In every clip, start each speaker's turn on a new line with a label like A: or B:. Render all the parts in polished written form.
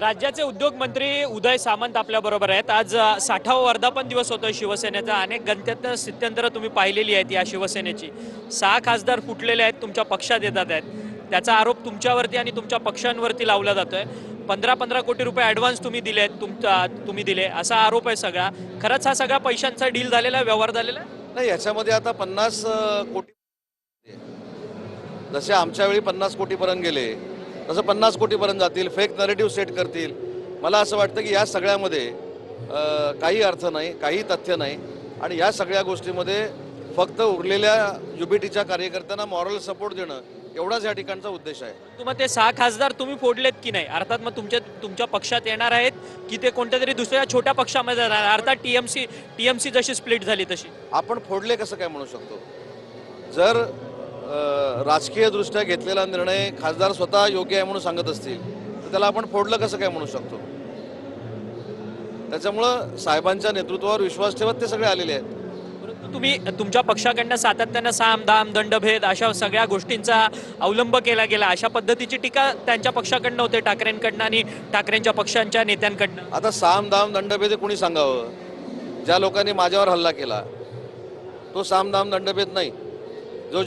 A: राज्याचे उद्योग मंत्री उदय सामंत आपल्या बरोबर आहेत। आज 60वा वर्धापन दिवस होतोय शिवसेनेचा। अनेक गणतंत्र स्थित्यंतर तुम्ही पाहिलेली आहेत या शिवसेनेची। 6 खासदार फुटलेले आहेत, तुमच्या पक्षात येतात आहेत। त्याचा आरोप तुमच्यावरती आणि तुमच्या पक्षांवरती लावला जातोय। 15-15 कोटी रुपये ॲडव्हान्स तुम्ही दिले आहेत, तुम्ही दिले असा आरोप आहे सगळा। खरंच हा सगळा पैशांचा डील झालेला व्यवहार झालेला आहे?
B: नाही, याच्यामध्ये आता 50 कोटी, जसे आमच्या वेळी 50 कोटीपर्यंत गेले तसं 50 कोटीपर्यंत जातील, फेक नरेटिव्ह सेट करतील। मला असं वाटतं की या सगळ्यामध्ये काही अर्थ नाही, काही तथ्य नाही आणि या सगळ्या गोष्टीमध्ये फक्त उरलेल्या युबीटीच्या कार्यकर्त्यांना मॉरल सपोर्ट देणं एवढाच या ठिकाणचा उद्देश आहे।
A: तुम्ही ते 6 खासदार तुम्ही फोडलेत की नाही? अर्थात मग तुमच्या पक्षात येणार आहेत की ते कोणत्या तरी दुसऱ्या छोट्या पक्षामध्ये जाणार? अर्थात टीएमसी जशी स्प्लिट झाली तशी
B: आपण फोडले कसं काय म्हणू शकतो? जर राजकीय दृष्ट्या घेतलेला निर्णय खासदार स्वतः योग्य आहे म्हणून सांगत असतील तर त्याला आपण फोडलं कसं काय म्हणू शकतो? त्याच्यामुळं साहेबांच्या नेतृत्वावर विश्वास ठेवत ते सगळे आलेले आहेत।
A: परंतु तुम्ही तुमच्या पक्षाकडनं सातत्यानं साम दाम दंडभेद अशा सगळ्या गोष्टींचा अवलंब केला गेला, अशा पद्धतीची टीका त्यांच्या पक्षाकडनं होते, ठाकरेंकडनं आणि ठाकरेंच्या पक्षांच्या नेत्यांकडनं।
B: आता साम दाम दंडभेद कोणी सांगावं? ज्या लोकांनी माझ्यावर हल्ला केला तो साम दाम दंडभेद नाही। जो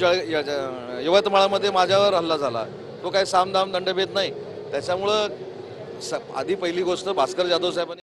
B: यवतमाळमध्ये माझ्यावर हल्ला झाला तो काय साम दाम दंडभेद नाही। त्याच्यामुळं आधी पहिली गोष्ट भास्कर जाधव साहेबांनी